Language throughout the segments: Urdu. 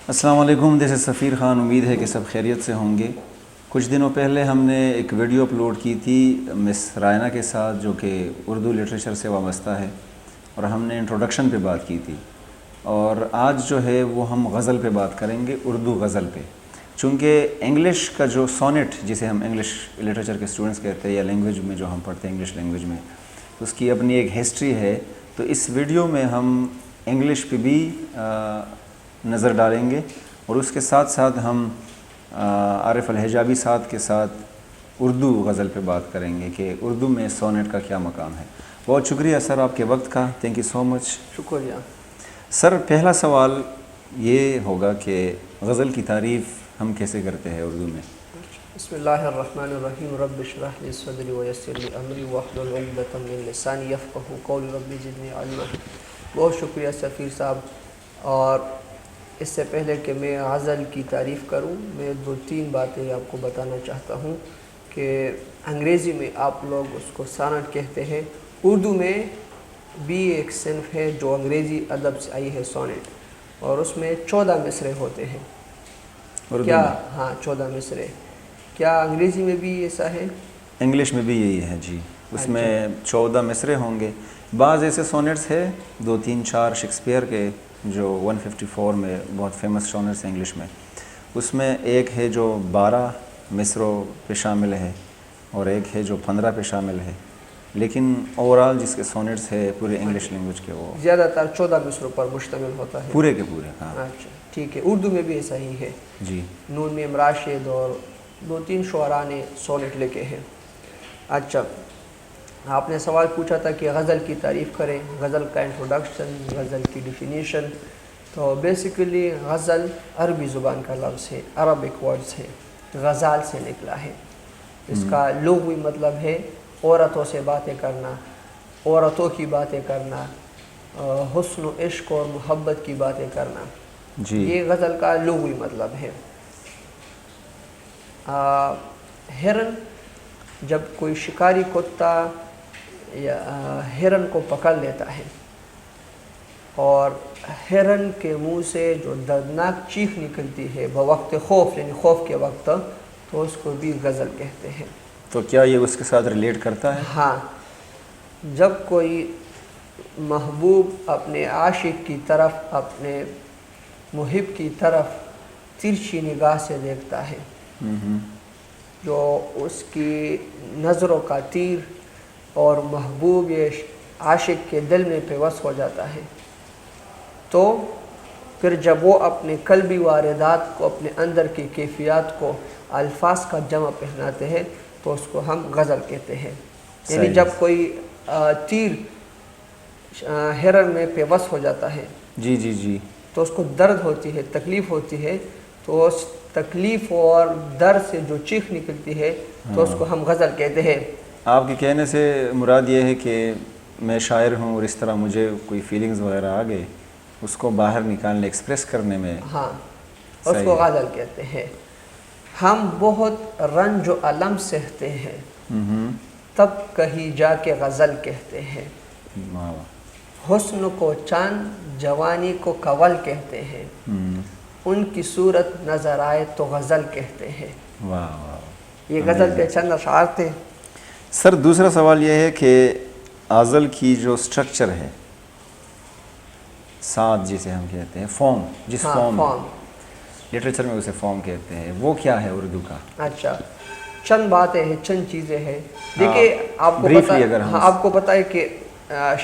السلام علیکم، دس از سفیر خان. امید ہے کہ سب خیریت سے ہوں گے. کچھ دنوں پہلے ہم نے ایک ویڈیو اپلوڈ کی تھی مس رائنا کے ساتھ، جو کہ اردو لٹریچر سے وابستہ ہے، اور ہم نے انٹروڈکشن پہ بات کی تھی. اور آج جو ہے وہ ہم غزل پہ بات کریں گے، اردو غزل پہ. چونکہ انگلش کا جو سونٹ، جسے ہم انگلش لٹریچر کے اسٹوڈنٹس کہتے ہیں، یا لینگویج میں جو ہم پڑھتے ہیں انگلش لینگویج میں، اس کی اپنی ایک ہسٹری ہے. تو اس ویڈیو میں ہم انگلش پہ بھی نظر ڈالیں گے، اور اس کے ساتھ ساتھ ہم عارف الحجابی صاحب کے ساتھ اردو غزل پہ بات کریں گے کہ اردو میں سونٹ کا کیا مقام ہے. بہت شکریہ سر آپ کے وقت کا. تھینک یو سو مچ. شکریہ سر، پہلا سوال یہ ہوگا کہ غزل کی تعریف ہم کیسے کرتے ہیں اردو میں؟ بسم اللہ الرحمن الرحیم. رب اشرح لی صدری ویسر لی امری واحلل عقدۃ من لسانی یفقهوا قولی رب زدنی علما. بہت شکریہ سفیر صاحب. اور اس سے پہلے کہ میں غزل کی تعریف کروں، میں 2-3 باتیں آپ کو بتانا چاہتا ہوں کہ انگریزی میں آپ لوگ اس کو سونٹ کہتے ہیں، اردو میں بھی ایک صنف ہے جو انگریزی ادب سے آئی ہے، سونٹ، اور اس میں 14 مصرعے ہوتے ہیں. کیا؟ ہاں، 14 مصرعے. کیا انگریزی میں بھی ایسا ہے؟ انگلش میں بھی یہی ہے جی. اس میں 14 مصرعے ہوں گے. بعض ایسے سونٹس ہے 2-3-4 شیکسپیئر کے جو 154 میں بہت فیمس سونٹس ہیں انگلش میں. اس میں ایک ہے جو 12 مصرعوں پہ شامل ہے، اور ایک ہے جو 15 پہ شامل ہے. لیکن اوورال جس کے سونٹس ہے پورے انگلش لینگویج کے، وہ زیادہ تر 14 مصرعوں پر مشتمل ہوتا ہے، پورے کے پورے. ہاں اچھا ٹھیک ہے. اردو میں بھی ایسا ہی ہے جی. نون میم راشد اور 2-3 شعراء نے سونٹ لکھے ہیں. اچھا، آپ نے سوال پوچھا تھا کہ غزل کی تعریف کریں، غزل کا انٹروڈکشن، غزل کی ڈیفینیشن. تو بیسیکلی غزل عربی زبان کا لفظ ہے، عربک ورڈز ہے، غزال سے نکلا ہے. اس کا لغوی مطلب ہے عورتوں سے باتیں کرنا، عورتوں کی باتیں کرنا، حسن و عشق اور محبت کی باتیں کرنا. جی. یہ غزل کا لغوی مطلب ہے. ہرن، جب کوئی شکاری کتا یا ہرن کو پکڑ لیتا ہے اور ہرن کے منہ سے جو دردناک چیخ نکلتی ہے بوقت خوف، یعنی خوف کے وقت، تو اس کو بھی غزل کہتے ہیں. تو کیا یہ اس کے ساتھ ریلیٹ کرتا ہے؟ ہاں، جب کوئی محبوب اپنے عاشق کی طرف، اپنے محب کی طرف ترچھی نگاہ سے دیکھتا ہے، جو اس کی نظروں کا تیر اور محبوب یہ عاشق کے دل میں پیوست ہو جاتا ہے، تو پھر جب وہ اپنے قلبی واردات کو، اپنے اندر کی کیفیات کو الفاظ کا جمع پہناتے ہیں، تو اس کو ہم غزل کہتے ہیں. یعنی جب کوئی تیر ہرن میں پیوست ہو جاتا ہے، جی جی جی، تو اس کو درد ہوتی ہے، تکلیف ہوتی ہے، تو اس تکلیف اور درد سے جو چیخ نکلتی ہے تو اس کو ہم غزل کہتے ہیں. آپ کے کہنے سے مراد یہ ہے کہ میں شاعر ہوں اور اس طرح مجھے کوئی فیلنگز وغیرہ آ گئے، اس کو باہر نکالنے، ایکسپریس کرنے میں. ہاں، اس کو غزل کہتے ہیں. ہم بہت رنج و الم سہتے ہیں، تب کہیں جا کے غزل کہتے ہیں. حسن کو چاند، جوانی کو کول کہتے ہیں، ان کی صورت نظر آئے تو غزل کہتے ہیں. یہ غزل کے چند اشعار تھے. سر، دوسرا سوال یہ ہے کہ غزل کی جو سٹرکچر ہے، ساتھ جسے ہم کہتے ہیں، فارم، جس فارم لٹریچر میں اسے فارم کہتے ہیں، وہ کیا ہے اردو کا؟ اچھا، چند باتیں ہیں، چند چیزیں ہیں. دیکھیے، آپ کو پتہ ہے کہ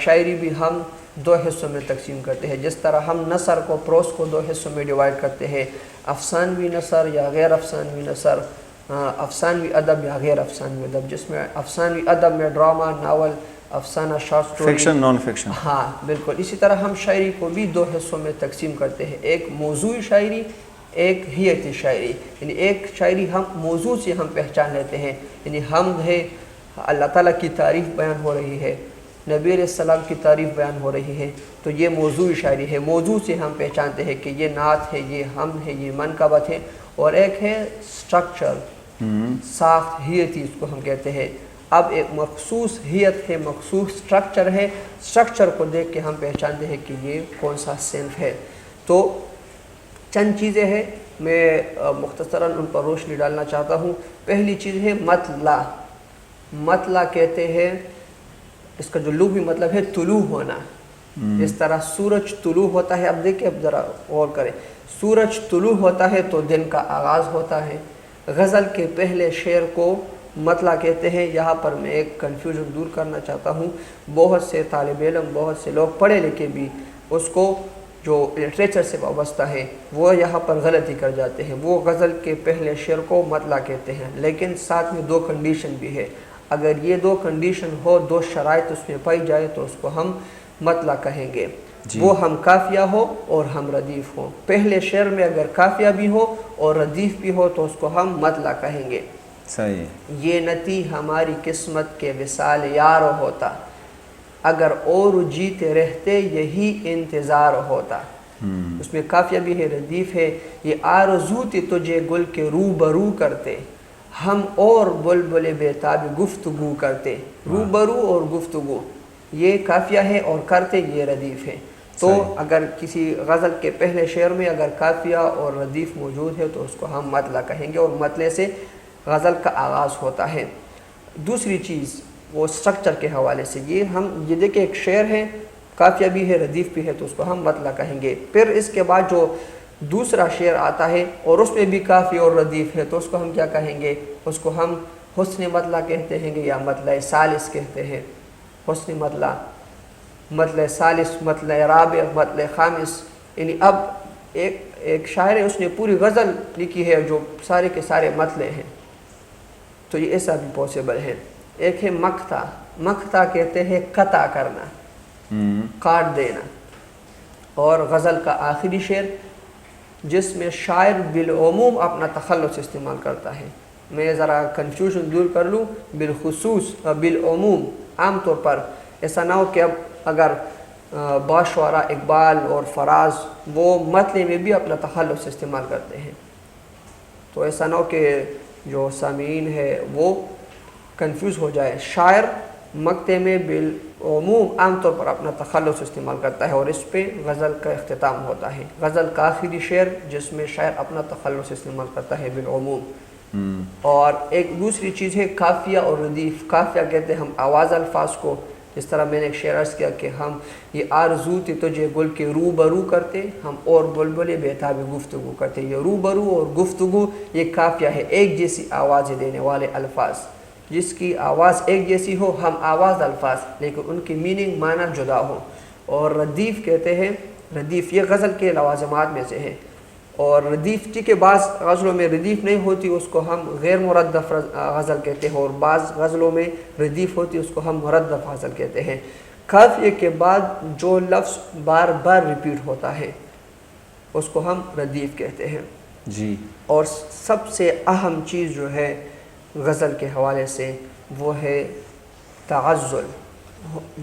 شاعری بھی ہم 2 حصوں میں تقسیم کرتے ہیں. جس طرح ہم نثر کو، پروس کو 2 حصوں میں ڈیوائڈ کرتے ہیں، افسانوی نثر یا غیر افسانوی نثر، افسانوی ادب یا غیر افسانوی ادب، جس میں افسانوی ادب میں ڈرامہ، ناول، افسانہ، short story, fiction, non fiction. ہاں بالکل. اسی طرح ہم شاعری کو بھی 2 حصوں میں تقسیم کرتے ہیں، ایک موضوعی شاعری، ایک حیاتی شاعری. یعنی ایک شاعری ہم موضوع سے ہم پہچان لیتے ہیں، یعنی حمد ہے، اللہ تعالیٰ کی تعریف بیان ہو رہی ہے، نبی علیہ السلام کی تعریف بیان ہو رہی ہے، تو یہ موضوعی شاعری ہے. موضوع سے ہم پہچانتے ہیں کہ یہ نعت ہے، یہ حمد ہے، یہ منقبت ہے. اور ایک ہے سٹرکچر، ساخت، حیتی، اس کو ہم کہتے ہیں. اب ایک مخصوص حیت ہے، مخصوص سٹرکچر ہے، سٹرکچر کو دیکھ کے ہم پہچانتے ہیں کہ یہ کون سا صنف ہے. تو چند چیزیں ہیں میں مختصراً ان پر روشنی ڈالنا چاہتا ہوں. پہلی چیز ہے مطلع. مطلع کہتے ہیں، اس کا جو لغوی مطلب ہے طلوع ہونا. اس طرح سورج طلوع ہوتا ہے، اب دیکھیں، اب ذرا غور کریں، سورج طلوع ہوتا ہے تو دن کا آغاز ہوتا ہے. غزل کے پہلے شعر کو مطلع کہتے ہیں. یہاں پر میں ایک کنفیوژن دور کرنا چاہتا ہوں. بہت سے طالب علم، بہت سے لوگ پڑھے لکھے بھی اس کو جو لٹریچر سے وابستہ ہے وہ یہاں پر غلطی کر جاتے ہیں. وہ غزل کے پہلے شعر کو مطلع کہتے ہیں، لیکن ساتھ میں دو کنڈیشن بھی ہے. اگر یہ دو کنڈیشن ہو، دو شرائط اس میں پائی جائے تو اس کو ہم مطلع کہیں گے. وہ ہم کافیہ ہو اور ہم ردیف ہو. پہلے شعر میں اگر کافیہ بھی ہو اور ردیف بھی ہو تو اس کو ہم مطلع کہیں گے. صحیح. یہ نتی ہماری قسمت کے وصال یار ہوتا، اگر اور جیتے رہتے یہی انتظار ہوتا. اس میں کافیہ بھی ہے، ردیف ہے. یہ آرزو تھی تجھے گل کے روبرو کرتے، ہم اور بلبل بیتاب گفتگو کرتے. روبرو اور گفتگو یہ کافیہ ہے، اور کرتے یہ ردیف ہے. تو اگر کسی غزل کے پہلے شعر میں اگر کافیہ اور ردیف موجود ہے تو اس کو ہم مطلع کہیں گے، اور مطلع سے غزل کا آغاز ہوتا ہے. دوسری چیز وہ سٹرکچر کے حوالے سے، یہ دیکھیں ایک شعر ہے، کافیہ بھی ہے، ردیف بھی ہے، تو اس کو ہم مطلع کہیں گے. پھر اس کے بعد جو دوسرا شعر آتا ہے اور اس میں بھی کافی اور ردیف ہے تو اس کو ہم کیا کہیں گے؟ اس کو ہم حسن مطلع کہتے ہیں گے یا مطلع ثالث کہتے ہیں. حسن مطلع، مطلع ثالث، مطلع رابع، مطلع خامس. یعنی اب ایک شاعر ہے، اس نے پوری غزل لکھی ہے جو سارے کے سارے مطلع ہیں، تو یہ ایسا بھی پاسبل ہے. ایک ہے مقطع. مقطع کہتے ہیں قطع کرنا، کاٹ دینا. اور غزل کا آخری شعر جس میں شاعر بالعموم اپنا تخلص استعمال کرتا ہے. میں ذرا کنفیوژن دور کر لوں، بالخصوص بالعموم، عام طور پر ایسا نہ ہو کہ اب اگر بعض شعراء اقبال اور فراز وہ مطلع میں بھی اپنا تخلص استعمال کرتے ہیں، تو ایسا نہ ہو کہ جو سامعین ہے وہ کنفیوز ہو جائے. شاعر مقطع میں بالعموم عام طور پر اپنا تخلص استعمال کرتا ہے، اور اس پہ غزل کا اختتام ہوتا ہے. غزل کا آخری شعر جس میں شاعر اپنا تخلص استعمال کرتا ہے بالعموم. اور ایک دوسری چیز ہے کافیہ اور ردیف. کافیہ کہتے ہیں ہم آواز الفاظ کو، جس طرح میں نے ایک شعر عرض کیا کہ ہم یہ آرزو تھی تجھے گل کے روبرو کرتے، ہم اور بلبل بیتاب گفتگو کرتے. یہ روبرو اور گفتگو یہ کافیہ ہے، ایک جیسی آوازیں دینے والے الفاظ. جس کی آواز ایک جیسی ہو، ہم آواز الفاظ، لیکن ان کی میننگ معنی جدا ہو. اور ردیف کہتے ہیں، ردیف یہ غزل کے لوازمات میں سے ہے. اور ردیف کے بعض غزلوں میں ردیف نہیں ہوتی، اس کو ہم غیر مردف غزل کہتے ہیں، اور بعض غزلوں میں ردیف ہوتی، اس کو ہم مردف غزل کہتے ہیں. کافیہ کے بعد جو لفظ بار بار ریپیٹ ہوتا ہے اس کو ہم ردیف کہتے ہیں. جی. اور سب سے اہم چیز جو ہے غزل کے حوالے سے وہ ہے تعزل.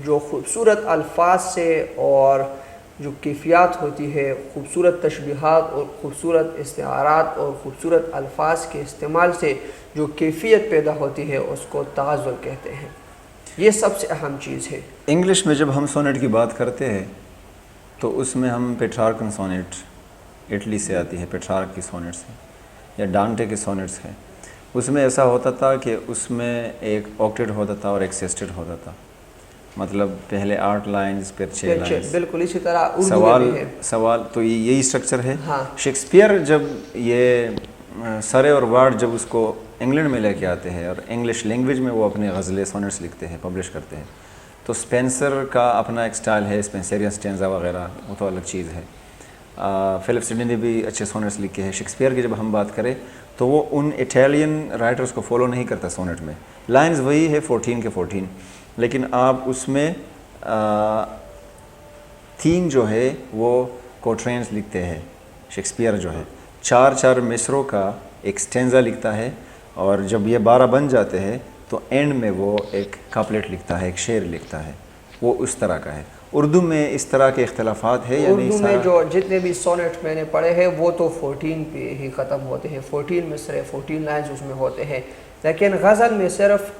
جو خوبصورت الفاظ سے اور جو کیفیات ہوتی ہے، خوبصورت تشبیہات اور خوبصورت استعارات اور خوبصورت الفاظ کے استعمال سے جو کیفیت پیدا ہوتی ہے اس کو تعزل کہتے ہیں. یہ سب سے اہم چیز ہے. انگلش میں جب ہم سونیٹ کی بات کرتے ہیں تو اس میں ہم پیٹرارکن سونیٹ، اٹلی سے آتی ہے، پیٹرارک کی سونیٹ سے یا ڈانٹے کے سونیٹس ہیں. اس میں ایسا ہوتا تھا کہ اس میں ایک آکٹیٹ ہوتا تھا اور ایک سیسٹیٹ ہوتا تھا، مطلب پہلے 8 لائنز پھر 6 لائنز. بالکل اسی طرح اردو میں بھی ہے. سوال تو یہی اسٹرکچر ہے. ہاں. شیکسپیئر جب یہ سرے اور وارڈ جب اس کو انگلینڈ میں لے کے آتے ہیں اور انگلش لینگویج میں وہ اپنے غزلیں سونیٹس لکھتے ہیں، پبلش کرتے ہیں، تو اسپینسر کا اپنا ایک سٹائل ہے، اسپینسیرین سٹینزا وغیرہ، وہ تو الگ چیز ہے. فلپ سڈنی نے بھی اچھے سونیٹس لکھے ہیں. شیکسپیئر کی جب ہم بات کریں تو وہ ان اٹیلین رائٹرز کو فالو نہیں کرتا. سونیٹ میں لائنز وہی ہے 14 کے 14، لیکن آپ اس میں تھیم جو ہے وہ کوٹرینز لکھتے ہیں. شیکسپیئر جو ہے 4 مصروں کا ایک سٹینزا لکھتا ہے، اور جب یہ 12 بن جاتے ہیں تو اینڈ میں وہ ایک کاپلیٹ لکھتا ہے، ایک شعر لکھتا ہے. وہ اس طرح کا ہے. اردو میں اس طرح کے اختلافات ہے یا نہیں؟ اردو میں جو جتنے بھی سونیٹ میں نے پڑھے ہیں وہ تو 14 پہ ہی ختم ہوتے ہیں. 14 مصرے، 14 لائنز اس میں ہوتے ہیں. لیکن غزل میں صرف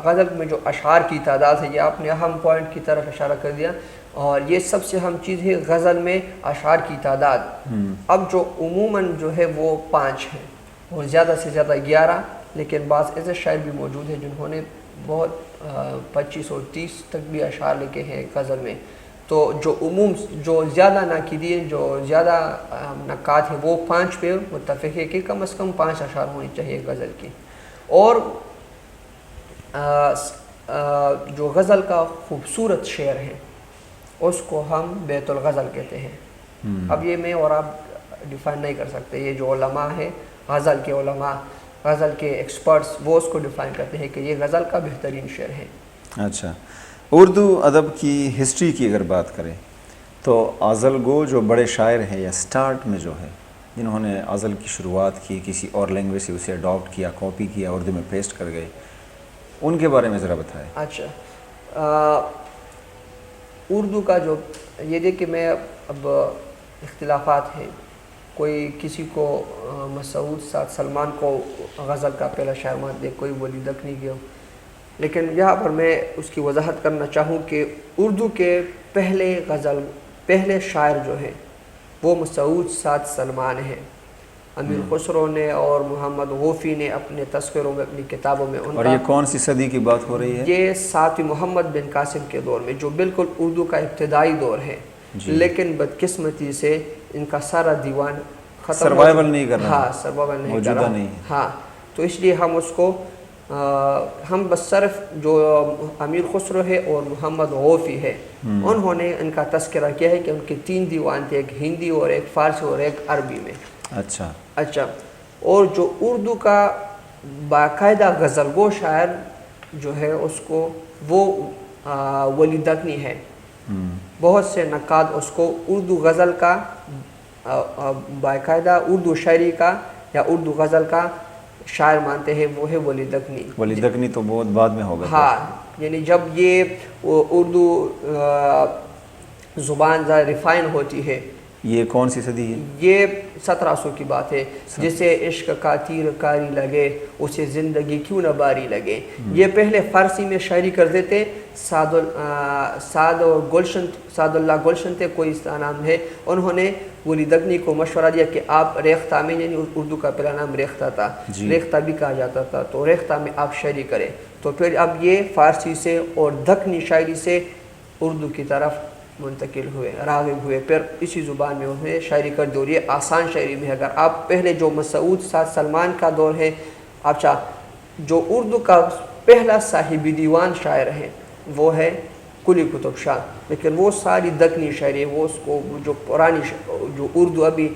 غزل میں جو اشعار کی تعداد ہے، یہ آپ نے اہم پوائنٹ کی طرف اشارہ کر دیا. اور یہ سب سے اہم چیز ہے غزل میں اشعار کی تعداد. اب جو عموماً جو ہے وہ 5 ہیں اور زیادہ سے زیادہ 11، لیکن بعض ایسے شاعر بھی موجود ہیں جنہوں نے بہت 25 اور 30 تک بھی اشعار لکھے ہیں غزل میں. تو جو زیادہ ناقدی ہیں، جو زیادہ نقاد ہیں، وہ 5 پہ متفق ہے کہ کم از کم 5 اشعار ہونی چاہیے غزل کی. اور جو غزل کا خوبصورت شعر ہے اس کو ہم بیت الغزل کہتے ہیں. اب یہ میں اور آپ ڈیفائن نہیں کر سکتے، یہ جو علماء ہیں، غزل کے علماء، غزل کے ایکسپرٹس، وہ اس کو ڈیفائن کرتے ہیں کہ یہ غزل کا بہترین شعر ہے. اچھا، اردو ادب کی ہسٹری کی اگر بات کریں تو ازل گو جو بڑے شاعر ہیں یا سٹارٹ میں جو ہے جنہوں نے ازل کی شروعات کی، کسی اور لینگویج سے اسے اڈاپٹ کیا، کاپی کیا، اردو میں پیسٹ کر گئے، ان کے بارے میں ذرا بتائیں. اچھا، اردو کا جو یہ دیکھ کہ میں اب اختلافات ہیں، کوئی کسی کو مسعود سعد سلمان کو غزل کا پہلا شاعر مانتے ہیں، کوئی ولی دکنی کو. لیکن یہاں پر میں اس کی وضاحت کرنا چاہوں کہ اردو کے پہلے شاعر جو ہیں وہ مسعود سعد سلمان ہیں. امیر خسرو نے اور محمد غوفی نے اپنے تذکروں میں، اپنی کتابوں میں ان اور کا، یہ کون سی صدی کی بات ہو رہی ہے؟ یہ 7ویں محمد بن قاسم کے دور میں، جو بالکل اردو کا ابتدائی دور ہے. لیکن بدقسمتی سے ان کا سارا دیوان ختم سروائیول نہیں کر رہا. ہاں، سروائیول نہیں کر موجودہ رہا. نہیں. ہاں، تو اس لیے ہم اس کو ہم بس صرف جو امیر خسرو ہے اور محمد غوفی ہے انہوں نے ان کا تذکرہ کیا ہے کہ ان کے 3 دیوان تھے، ایک ہندی اور ایک فارسی اور ایک عربی میں. اچھا، اور جو اردو کا باقاعدہ غزل گو شاعر جو ہے اس کو وہ ولی دکنی ہے. بہت سے نقاد اس کو اردو غزل کا باقاعدہ اردو شاعری کا یا اردو غزل کا شاعر مانتے ہیں، وہ ہے ولی دکنی. ولی دکنی تو بہت بعد میں ہوگا. ہاں، یعنی جب یہ اردو زبان ریفائن ہوتی ہے. یہ کون سی صدی ہے؟ یہ 1700 کی بات ہے. جسے عشق کا تیر کاری لگے، اسے زندگی کیوں نہ باری لگے. یہ پہلے فارسی میں شاعری کرتے تھے. سعد اللہ گلشن تھے، کوئی اس کا نام ہے. انہوں نے ولی دکنی کو مشورہ دیا کہ آپ ریختہ میں، یعنی اردو کا پہلا نام ریختہ تھا، ریختہ بھی کہا جاتا تھا، تو ریختہ میں آپ شاعری کریں. تو پھر اب یہ فارسی سے اور دکنی شاعری سے اردو کی طرف منتقل ہوئے، راغب ہوئے، پھر اسی زبان میں انہوں نے شاعری کر دی. اور یہ آسان شاعری میں اگر آپ پہلے جو مسعود سعد سلمان کا دور ہے، اچھا، جو اردو کا پہلا صاحب دیوان شاعر ہے وہ ہے قلی قطب شاہ. لیکن وہ ساری دکنی شاعری، وہ اس کو جو پرانی جو اردو ابھی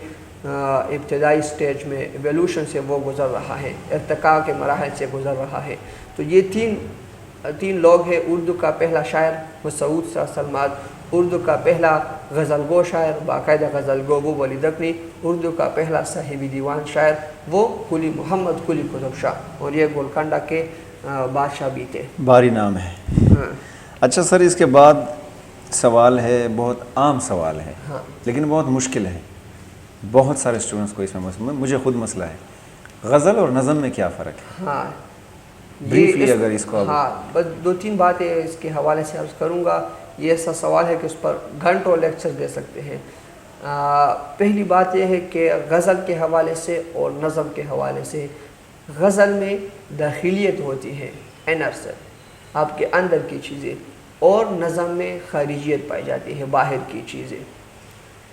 ابتدائی سٹیج میں ایولیوشن سے وہ گزر رہا ہے، ارتقاء کے مراحل سے گزر رہا ہے. تو یہ تین لوگ ہیں. اردو کا پہلا شاعر مسعود سعد سلمان، اردو کا پہلا غزل گو شاعر باقاعدہ غزل گو وہ ولی دکنی، اردو کا پہلا صاحب دیوان شاعر وہ محمد قلی قطب شاہ، اور یہ گولکنڈہ کے بادشاہ بھی تھے. باری نام ہے. اچھا سر، اس کے بعد سوال ہے، بہت عام سوال ہے لیکن بہت مشکل ہے. بہت سارے اسٹوڈنٹس کو اس میں مجھے خود مسئلہ ہے. غزل اور نظم میں کیا فرق ہے؟ ہاں، بریفلی اگر اس کو بس 2-3 باتیں اس کے حوالے سے عرض کروں گا. یہ ایسا سوال ہے کہ اس پر گھنٹوں لیکچر دے سکتے ہیں. پہلی بات یہ ہے کہ غزل کے حوالے سے اور نظم کے حوالے سے، غزل میں داخلیت ہوتی ہے، انر سے، آپ کے اندر کی چیزیں، اور نظم میں خارجیت پائی جاتی ہے، باہر کی چیزیں.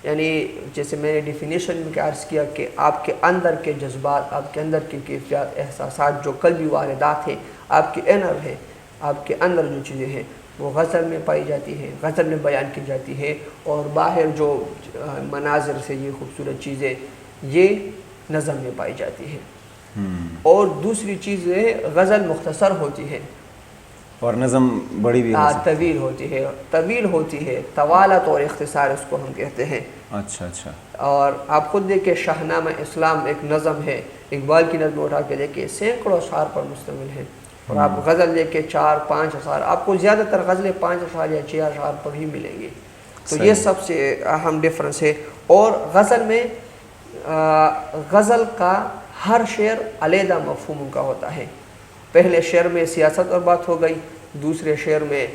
یعنی جیسے میں نے ڈیفینیشن میں عرض کیا کہ آپ کے اندر کے جذبات، آپ کے اندر کی کیفیات، احساسات، جو قلبی واردات ہیں، آپ کے انر ہے، آپ کے اندر جو چیزیں ہیں وہ غزل میں پائی جاتی ہے، غزل میں بیان کی جاتی ہے. اور باہر جو مناظر سے یہ خوبصورت چیزیں یہ نظم میں پائی جاتی ہے. اور دوسری چیز ہے غزل مختصر ہوتی ہے اور نظم بڑی بھی طویل ہوتی ہے. طویل ہوتی ہے، طوالت اور اختصار اس کو ہم کہتے ہیں. اچھا. اور آپ خود دیکھیں شاہنامہ اسلام ایک نظم ہے، اقبال کی نظم اٹھا کے دیکھیں، سینکڑوں اشعار پر مشتمل ہے. اور آپ غزل دیکھیں 4-5 اشعار، آپ کو زیادہ تر غزلیں 5 اشعار یا 6 اشعار پر ہی ملیں گی. تو یہ سب سے اہم ڈفرنس ہے. اور غزل میں غزل کا ہر شعر علیحدہ مفہوم کا ہوتا ہے. پہلے شعر میں سیاست اور بات ہو گئی، دوسرے شعر میں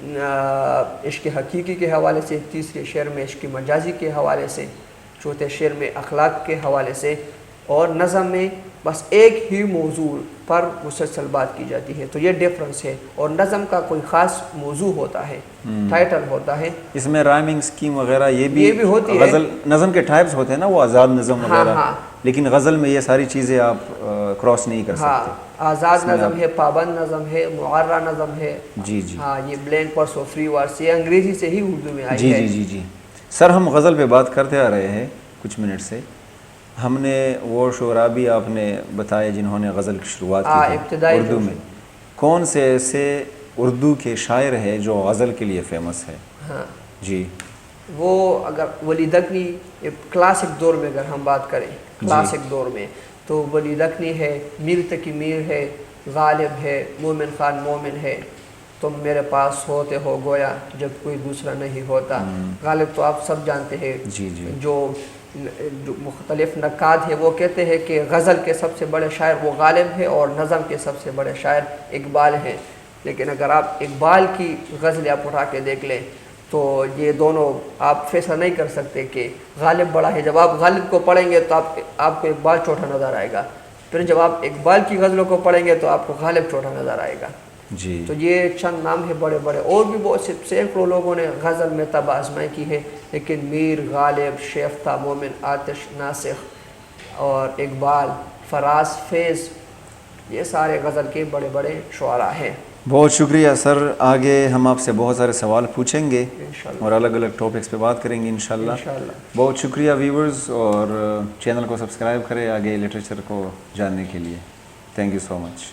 عشق حقیقی کے حوالے سے، تیسرے شعر میں عشق مجازی کے حوالے سے، چوتھے شعر میں اخلاق کے حوالے سے، اور نظم میں بس ایک ہی موضوع پر مسلسل بات کی جاتی ہے. تو یہ ڈیفرنس ہے. اور نظم کا کوئی خاص موضوع ہوتا ہے، ٹائٹل ہوتا ہے. اس میں رائمنگ اسکیم وغیرہ یہ بھی ہوتی ہے. غزل نظم کے ٹائپس ہوتے ہیں نا، وہ آزاد نظم وغیرہ، ہاں. لیکن غزل میں یہ ساری چیزیں آپ کراس نہیں کر سکتے. آزاد نظم ہے، پابند نظم ہے، معرہ نظم ہے. جی جی. ہاں، یہ بلینک ورس اور فری ورس یہ انگریزی سے ہی اردو میں آئی ہے. جی جی جی. سر ہم غزل پہ بات کرتے آ رہے ہیں کچھ منٹ سے. ہم نے وہ شعراء بھی آپ نے بتائے جنہوں نے غزل کی شروعات کی تھی اردو میں. کون سے ایسے اردو کے شاعر ہیں جو غزل کے لیے فیمس ہے؟ ہاں جی. وہ اگر ولی دکنی کلاسک دور میں اگر ہم بات کریں، کلاسک دور میں تو ولی دکنی ہے، میر تقی میر ہے، غالب ہے، مومن خان مومن ہے. تم میرے پاس ہوتے ہو گویا جب کوئی دوسرا نہیں ہوتا. غالب تو آپ سب جانتے ہیں. جی جی. جو مختلف نقاد ہیں وہ کہتے ہیں کہ غزل کے سب سے بڑے شاعر وہ غالب ہے اور نظم کے سب سے بڑے شاعر اقبال ہیں. لیکن اگر آپ اقبال کی غزل آپ اٹھا کے دیکھ لیں تو یہ دونوں آپ فیصلہ نہیں کر سکتے کہ غالب بڑا ہے. جب آپ غالب کو پڑھیں گے تو آپ کو اقبال چھوٹا نظر آئے گا. پھر جب آپ اقبال کی غزلوں کو پڑھیں گے تو آپ کو غالب چھوٹا نظر آئے گا. جی. تو یہ چند نام ہے بڑے بڑے. اور بھی بہت سے سینکڑوں لوگوں نے غزل میں تب آزمائی کی ہے، لیکن میر، غالب، شیفتہ، مومن، آتش، ناسخ اور اقبال، فراز، فیض یہ سارے غزل کے بڑے بڑے شعراء ہیں. بہت شکریہ سر. آگے ہم آپ سے بہت سارے سوال پوچھیں گے انشاءاللہ اور الگ الگ ٹاپکس پہ بات کریں گے انشاءاللہ. بہت شکریہ ویورز، اور چینل کو سبسکرائب کریں آگے لٹریچر کو جاننے کے لیے. Thank you so much.